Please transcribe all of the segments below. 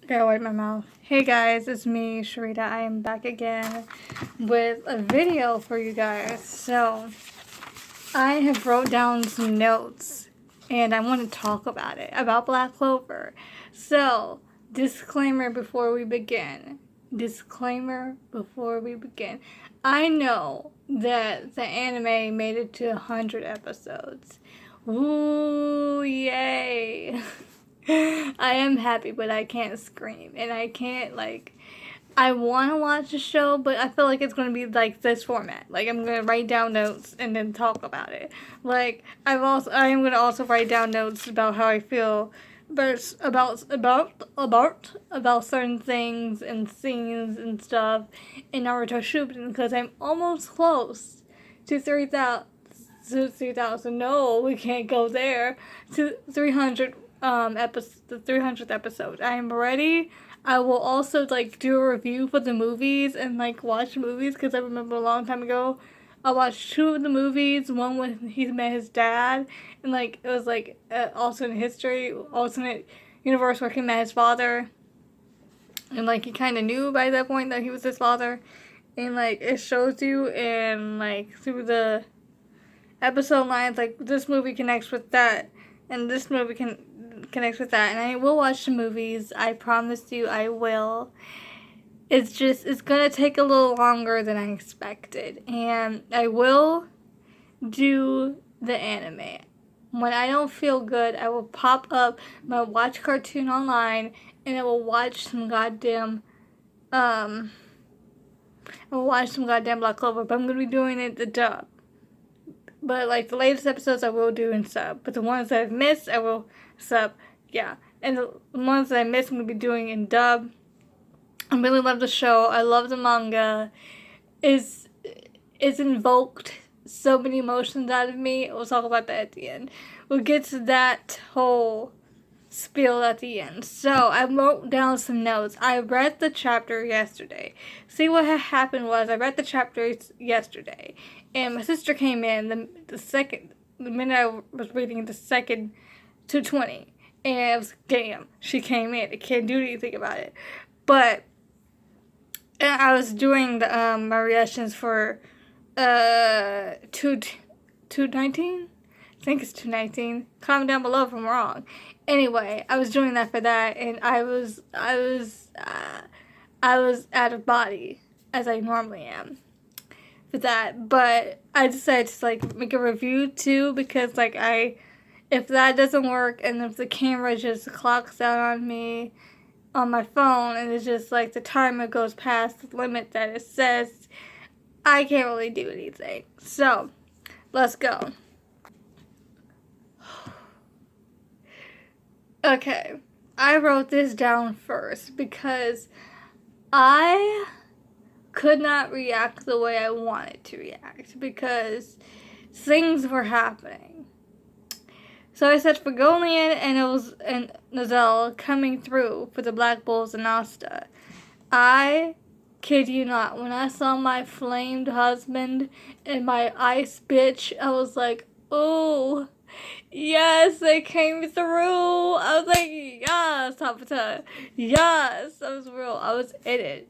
Gotta wipe my mouth. Hey guys, it's me, Sharita. I am back again with a video for you guys. So, I have wrote down some notes and I want to talk about it, about Black Clover. So, disclaimer before we begin. Disclaimer before we begin. I know that the anime made it to 100 episodes. Ooh, yay! I am happy, but I can't scream. And I can't, I want to watch the show, but I feel like it's going to be like this format. Like, I'm going to write down notes and then talk about it. Like, I am going to also write down notes about how I feel about certain things and scenes and stuff in Naruto Shippuden, because I'm almost close to 3,000. No, we can't go there. To 300 the 300th episode. I am ready. I will also do a review for the movies and watch movies, because I remember a long time ago I watched two of the movies. One when he met his dad, and it was alternate history, alternate universe where he met his father, and he kind of knew by that point that he was his father, and it shows you, and through the episode lines, this movie connects with that, and this movie connects with that, and I will watch the movies. I promise you I will. It's gonna take a little longer than I expected, and I will do the anime. When I don't feel good, I will pop up my watch cartoon online, and I will watch some goddamn Black Clover, but I'm gonna be doing it the dub. But the latest episodes I will do in sub. But the ones that I've missed, I will sub. Yeah. And the ones that I missed, I'm going to be doing in dub. I really love the show. I love the manga. It's invoked so many emotions out of me. We'll talk about that at the end. We'll get to that whole spiel at the end. So, I wrote down some notes. I read the chapter yesterday. See, what had happened was I read the chapter yesterday. And my sister came in the minute I was reading the second 220. And I was like, damn, she came in. I can't do anything about it. But I was doing my reactions for 219? I think it's 219. Comment down below if I'm wrong. Anyway, I was doing that for that, and I was out of body, as I normally am, for that. But I decided to make a review too, because if that doesn't work, and if the camera just clocks out on me on my phone, and it's just the timer goes past the limit that it says, I can't really do anything. So, let's go. Okay, I wrote this down first because I could not react the way I wanted to react, because things were happening. So I said Fagolian and Nozelle coming through for the Black Bulls and Asta. I kid you not, when I saw my flamed husband and my ice bitch, I was like, oh, yes, they came through. I was like, yes, Tapata. Yes, I was in it.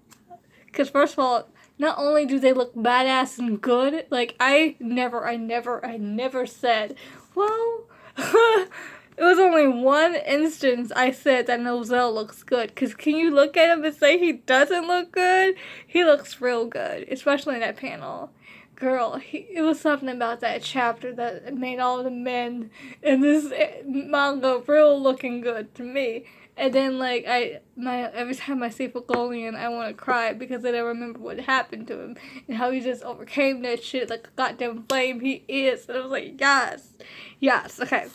Because first of all, not only do they look badass and good, I never said, well, it was only one instance I said that Nozelle looks good. Because can you look at him and say he doesn't look good? He looks real good, especially in that panel. Girl, it was something about that chapter that made all the men in this manga real looking good to me. And then, every time I see Fagolian, I want to cry, because then I remember what happened to him and how he just overcame that shit like a goddamn flame he is. And I was like, yes, okay.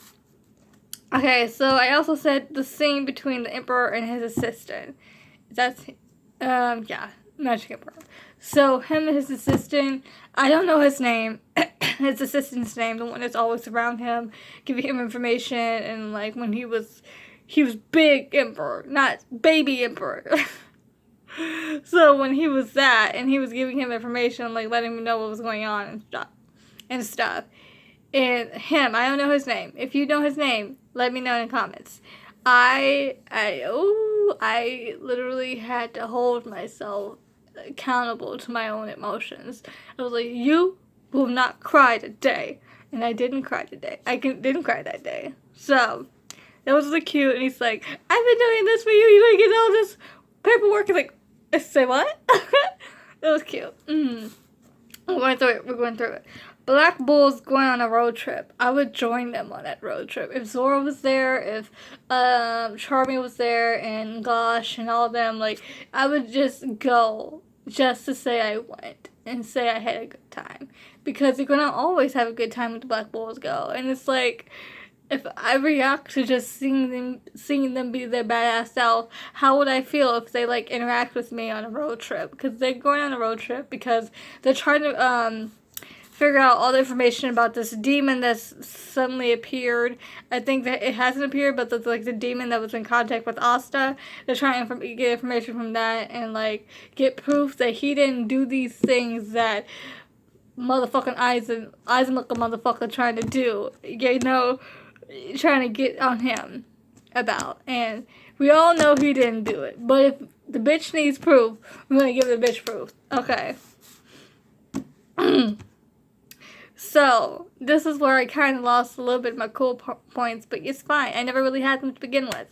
Okay, so I also said the scene between the Emperor and his assistant. That's, Magic Emperor. So, him and his assistant, I don't know his name, his assistant's name, the one that's always around him, giving him information, and when he was big Emperor, not baby Emperor. So when he was that, and he was giving him information, letting him know what was going on and stuff. And him, I don't know his name. If you know his name, let me know in the comments. I literally had to hold myself accountable to my own emotions. I was like, you will not cry today. And I didn't cry today. Didn't cry that day. So, that was really cute. And he's like, I've been doing this for you. You're going to get all this paperwork. He's like, say what? It was cute. We're going through it. Black Bull's going on a road trip. I would join them on that road trip. If Zora was there, if Charmy was there, and Gosh and all of them, like, I would just go just to say I went and say I had a good time. Because you're gonna always have a good time when the Black Bulls go. And it's like, if I react to just seeing them be their badass self, how would I feel if they, like, interact with me on a road trip? Because they're going on a road trip because they're trying to, figure out all the information about this demon that's suddenly appeared. I think that it hasn't appeared, but that's like the demon that was in contact with Asta. They're trying to get information from that and like get proof that he didn't do these things that motherfucking Eisen look a motherfucker trying to do. You know, trying to get on him about. And we all know he didn't do it. But if the bitch needs proof, I'm gonna give the bitch proof. Okay. So, this is where I kind of lost a little bit of my cool points, but it's fine. I never really had them to begin with.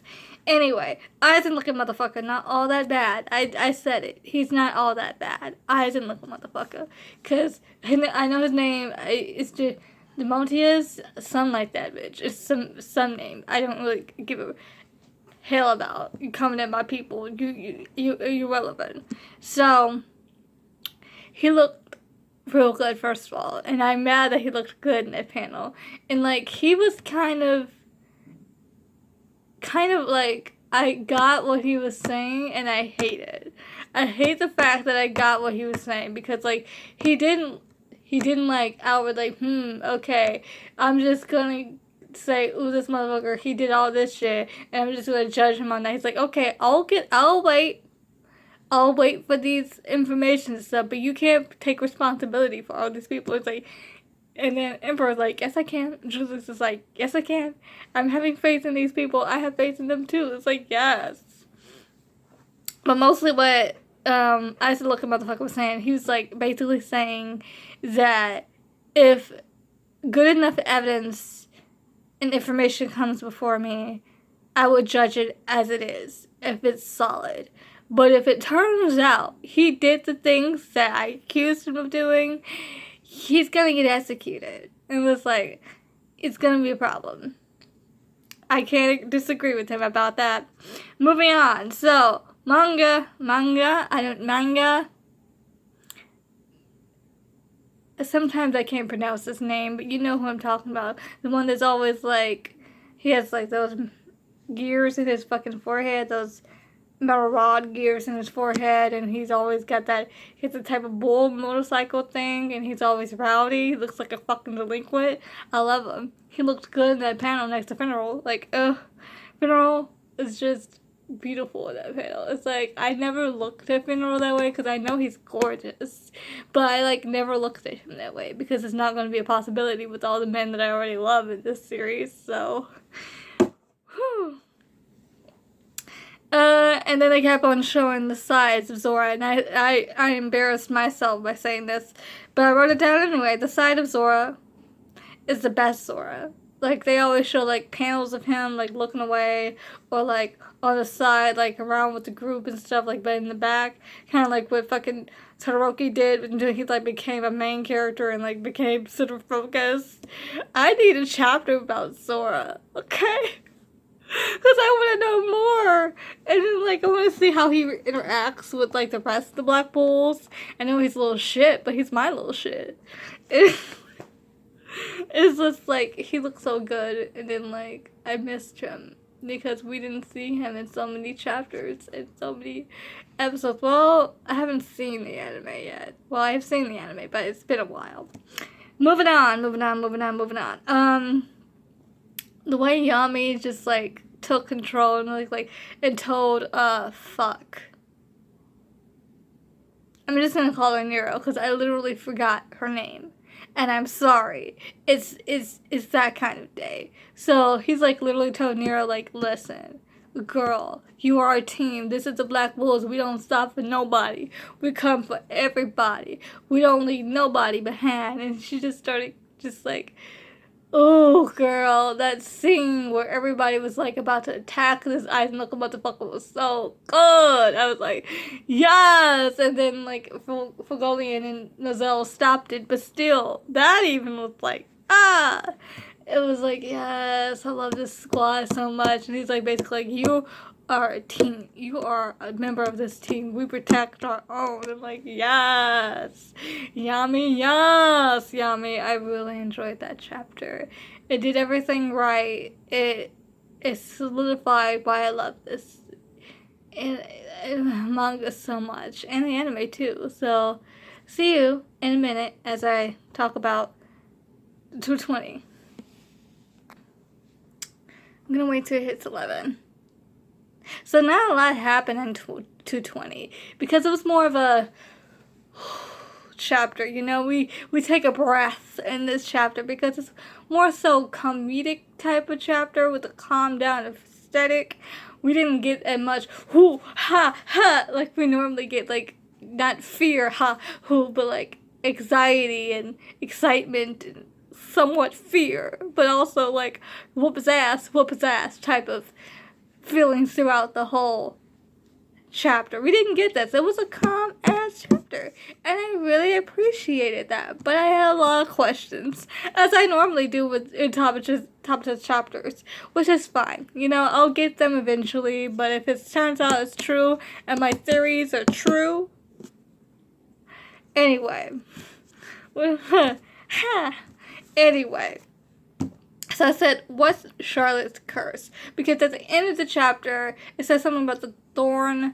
Anyway, Eisen looking motherfucker, not all that bad. I said it. He's not all that bad. Eisen looking motherfucker. Because I know his name. It's just Demontius, something like that, bitch. It's some name. I don't really give a hell about you coming at my people. You're irrelevant. So, he looked real good, first of all, and I'm mad that he looked good in that panel. And like, he was kind of like, I got what he was saying and I hate it. I hate the fact that I got what he was saying, because like, he didn't like outward like, okay, I'm just gonna say, ooh, this motherfucker, he did all this shit and I'm just gonna judge him on that. He's like, okay, I'll wait for these information and stuff, but you can't take responsibility for all these people. It's like, and then Emperor's like, yes I can. Julius is like, yes I can. I'm having faith in these people. I have faith in them too. It's like, yes. But mostly what Isaac looking motherfucker was saying, he was like basically saying that if good enough evidence and information comes before me, I would judge it as it is, if it's solid. But if it turns out he did the things that I accused him of doing, he's gonna get executed. And it's like, it's gonna be a problem. I can't disagree with him about that. Moving on. So, manga. Sometimes I can't pronounce his name, but you know who I'm talking about. The one that's always like, he has like those gears in his fucking forehead, those metal rod gears in his forehead, and he's always got that, he's a type of bull motorcycle thing, and he's always rowdy. He looks like a fucking delinquent. I love him. He looked good in that panel next to Funeral. Like, Funeral is just beautiful in that panel. It's like, I never looked at Funeral that way, because I know he's gorgeous, but I like never looked at him that way, because it's not going to be a possibility with all the men that I already love in this series, so, whew. And then they kept on showing the sides of Zora, and I embarrassed myself by saying this, but I wrote it down anyway. The side of Zora is the best Zora. Like, they always show, like, panels of him, like, looking away, or, like, on the side, like, around with the group and stuff, like, but in the back, kind of like what fucking Todoroki did until he, like, became a main character and, like, became center focused. I need a chapter about Zora, okay? Because I want to know more. And then, like, I want to see how he interacts with, like, the rest of the Black Bulls. I know he's a little shit, but he's my little shit. It's just, like, he looks so good. And then, like, I missed him. Because we didn't see him in so many chapters and so many episodes. Well, I haven't seen the anime yet. Well, I've seen the anime, but it's been a while. Moving on. The way Yami just, like, took control and, like, and told, fuck. I'm just gonna call her Nero, because I literally forgot her name. And I'm sorry. It's that kind of day. So, he's, like, literally told Nero, like, listen, girl, you are our team. This is the Black Bulls. We don't stop for nobody. We come for everybody. We don't leave nobody behind. And she just started just like, oh, girl, that scene where everybody was like about to attack this ice knuckle motherfucker was so good. I was like, yes. And then like Fugolian and Nozell stopped it, but still, that even was like, ah. It was like, yes, I love this squad so much. And he's like, basically, like, you are a team. You are a member of this team. We protect our own. I'm like, yes. Yami, yes. Yami, I really enjoyed that chapter. It did everything right. It solidified why I love this manga so much. And the anime, too. So, see you in a minute as I talk about 220. I'm gonna wait till it hits 11. So not a lot happened in 220 because it was more of a chapter. You know, we take a breath in this chapter because it's more so comedic type of chapter with a calm down aesthetic. We didn't get as much hoo ha ha like we normally get, like not fear ha hoo, but like anxiety and excitement and somewhat fear, but also like whoop his ass type of feelings throughout the whole chapter. We didn't get that. So it was a calm ass chapter, and I really appreciated that. But I had a lot of questions, as I normally do with Tabata's chapters, which is fine. You know, I'll get them eventually. But if it turns out it's true and my theories are true, anyway. Anyway, so I said, what's Charlotte's curse? Because at the end of the chapter, it says something about the thorn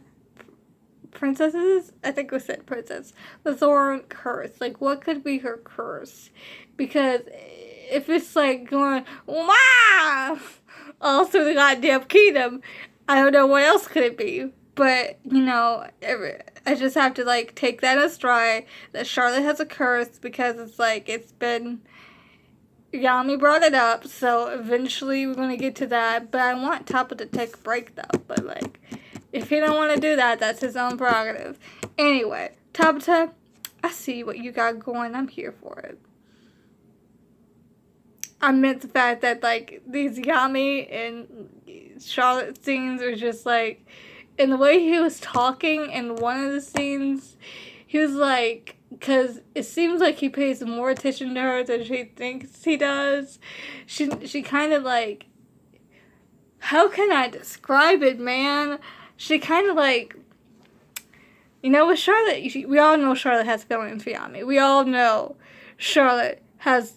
princesses? I think it said princess. The thorn curse. Like, what could be her curse? Because if it's like going, wow, all through the goddamn kingdom, I don't know what else could it be. But, you know, I just have to, like, take that as stride that Charlotte has a curse because it's like, it's been... Yami brought it up, so eventually we're going to get to that. But I want Toppa to take a break, though. But, like, if he don't want to do that, that's his own prerogative. Anyway, Toppa, I see what you got going. I'm here for it. I meant the fact that, like, these Yami and Charlotte scenes are just, like... And the way he was talking in one of the scenes, he was, like... Because it seems like he pays more attention to her than she thinks he does. She kind of like... How can I describe it, man? She kind of like... You know, with Charlotte, we all know Charlotte has feelings for Yami. We all know Charlotte has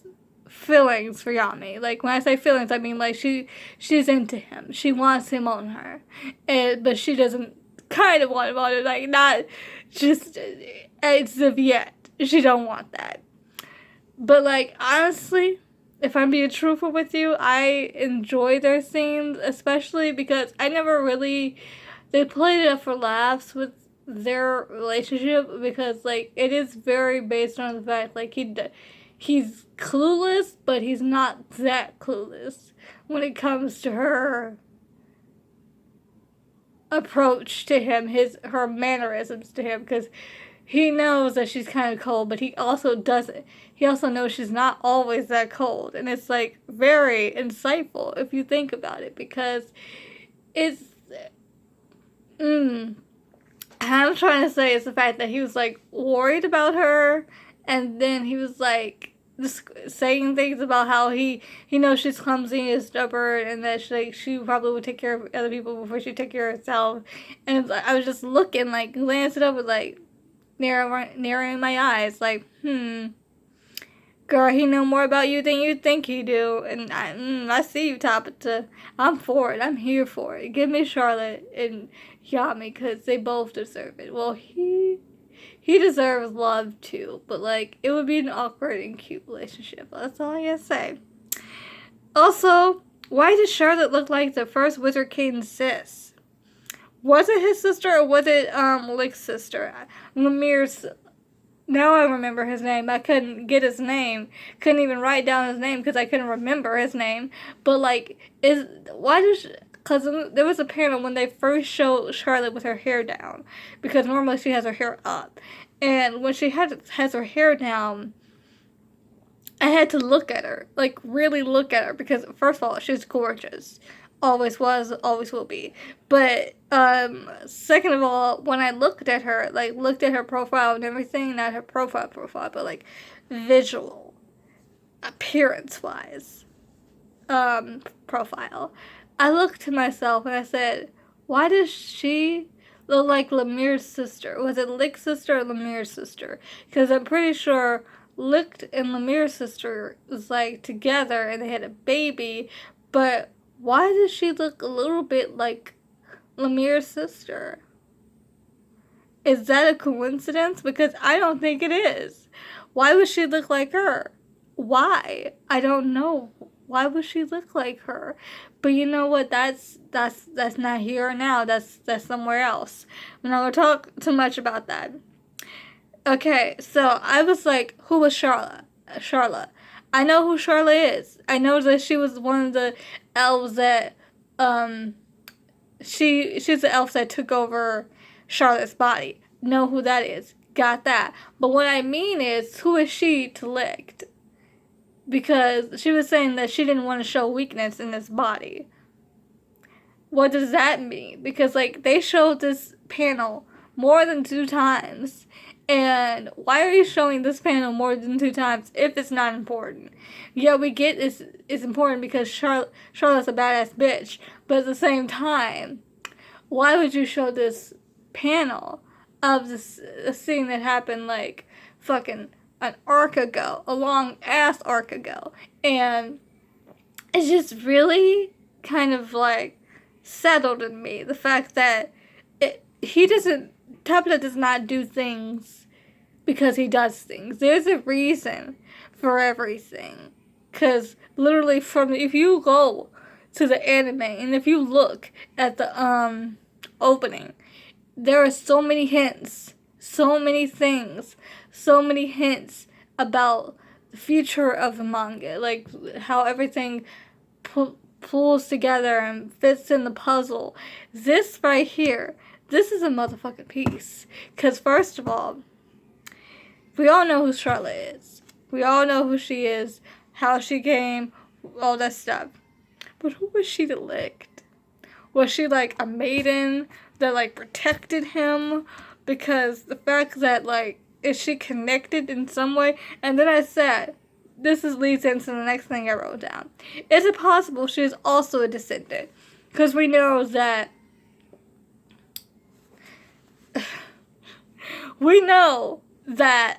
feelings for Yami. Like, when I say feelings, I mean, like, she's into him. She wants him on her. But she doesn't kind of want him on her. Like, not just... as of yet. She don't want that. But, like, honestly, if I'm being truthful with you, I enjoy their scenes, especially because I never really... They played it up for laughs with their relationship because, like, it is very based on the fact, like, he's clueless, but he's not that clueless when it comes to her approach to him, her mannerisms to him, because he knows that she's kind of cold, but he also doesn't. He also knows she's not always that cold. And it's, like, very insightful if you think about it. Because it's... I'm trying to say is the fact that he was, like, worried about her. And then he was, like, just saying things about how he knows she's clumsy and stubborn. And that she probably would take care of other people before she'd take care of herself. And I was just looking, like, glancing up with, like... narrowing my eyes, like, girl, he know more about you than you think he do, and I see you, Tabata. I'm for it. I'm here for it. Give me Charlotte and Yami, because they both deserve it. Well, he deserves love, too, but, like, it would be an awkward and cute relationship. That's all I gotta say. Also, why does Charlotte look like the first Wizard King's sis? Was it his sister or was it Licht's sister? Lumire's... Now I remember his name. I couldn't get his name. Couldn't even write down his name because I couldn't remember his name. But, like, because there was a panel when they first showed Charlotte with her hair down, because normally she has her hair up, and when she has her hair down, I had to look at her, like really look at her, because first of all, she's gorgeous, always was, always will be. But second of all, when I looked at her, like looked at her profile and everything, not her profile, but like visual, appearance wise, profile, I looked to myself and I said, why does she look like Lumière's sister? Was it Licht's sister or Lumière's sister? Because I'm pretty sure Licht and Lumière's sister was like together and they had a baby, but why does she look a little bit like Lumière's sister? Is that a coincidence? Because I don't think it is. Why would she look like her? Why? I don't know. Why would she look like her? But you know what? That's not here or now. That's somewhere else. I'm not gonna talk too much about that. Okay, so I was like, who was Charlotte? Charlotte. I know who Charlotte is. I know that she was one of the elves that she's the elf that took over Charlotte's body. Know who that is. Got that. But what I mean is, who is she to Licht? Because she was saying that she didn't want to show weakness in this body. What does that mean? Because, like, they showed this panel more than 2 times. And why are you showing this panel more than 2 times if it's not important? Yeah, we get it's important because Charlotte's a badass bitch. But at the same time, why would you show this panel of this a scene that happened, like, fucking an arc ago, a long ass arc ago? And it's just really kind of like settled in me the fact that Tabitha does not do things because he does things. There's a reason for everything. Because literally if you go to the anime and if you look at the opening, there are so many hints, so many things, so many hints about the future of the manga, like how everything pulls together and fits in the puzzle. This right here, this is a motherfucking piece. Because first of all, we all know who Charlotte is. We all know who she is, how she came, all that stuff. But who was she to Licht? Was she like a maiden that like protected him? Because the fact that like, is she connected in some way? And then I said, leads into the next thing I wrote down. Is it possible she is also a descendant? Because we know that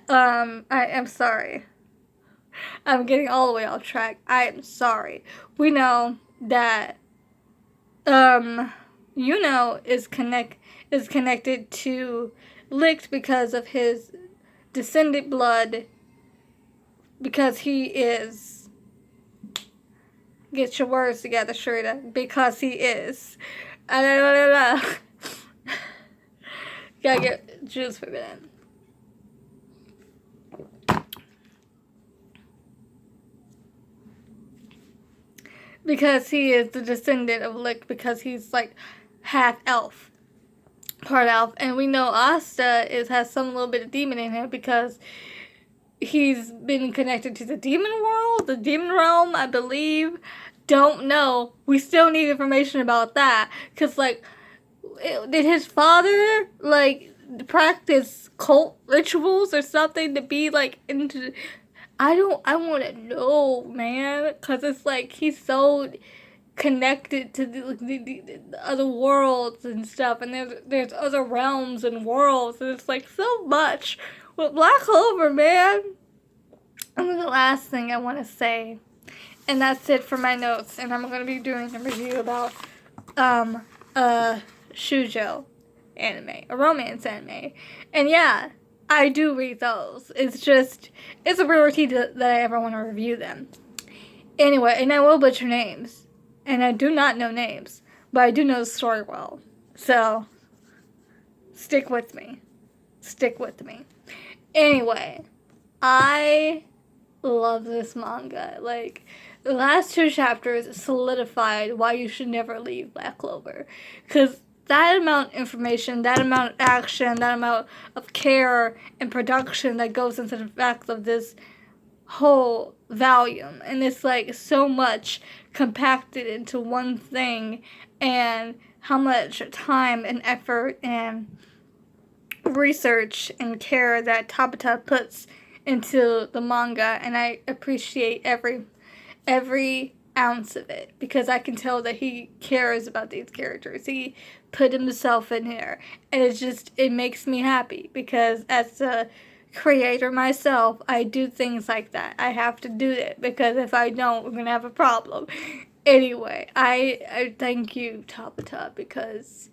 I am sorry. I'm getting all the way off track. I am sorry. We know that is connected to Licht because of his descendant blood, because he is, get your words together, Sharita, because he is, gotta get juice for a minute. Because he is the descendant of Licht, because he's like half elf, part elf, and we know Asta has some little bit of demon in him because he's been connected to the demon world, the demon realm, I believe. Don't know. We still need information about that, because like, did his father like practice cult rituals or something to be like into? I want to know, man, because it's like he's so connected to the other worlds and stuff, and there's other realms and worlds, and it's like so much with Black Clover, man. And then the last thing I want to say, and that's it for my notes, and I'm going to be doing a review about shoujo anime, a romance anime, and yeah, I do read those. It's a rarity that I ever want to review them. Anyway, and I will butcher names. And I do not know names. But I do know the story well. So, stick with me. Stick with me. Anyway, I love this manga. Like, The last 2 chapters solidified why you should never leave Black Clover. Because that amount of information, that amount of action, that amount of care and production that goes into the fact of this whole volume. And it's like so much compacted into one thing, and how much time and effort and research and care that Tabata puts into the manga, and I appreciate every ounce of it, because I can tell that he cares about these characters. He put himself in here, and it makes me happy, because as a creator myself, I do things like that. I have to do it, because if I don't, we're gonna have a problem. Anyway, I thank you, Tabata, because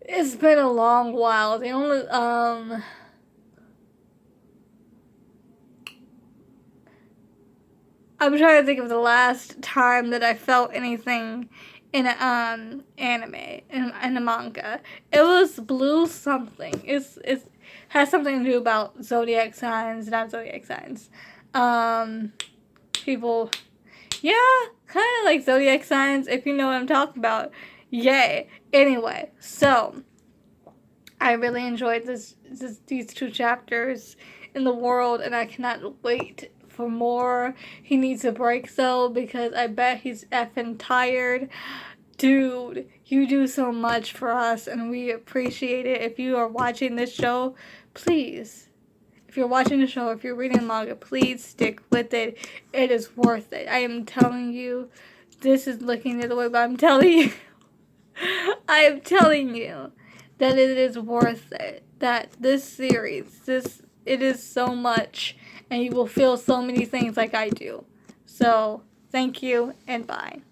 it's been a long while. The only I'm trying to think of the last time that I felt anything in a anime, in a manga. It was Blue something. It's has something to do about zodiac signs, not zodiac signs. People, yeah, kind of like zodiac signs, if you know what I'm talking about. Yay. Anyway, so I really enjoyed these 2 chapters in the world, and I cannot wait for more. He needs a break though, because I bet he's effing tired. Dude, you do so much for us, and we appreciate it. If you are watching this show, please, if you're watching the show, if you're reading manga, please stick with it. It is worth it. I am telling you, this is looking the other way, but I'm telling you, I am telling you that it is worth it. That this series, it is so much, and you will feel so many things like I do. So, thank you, and bye.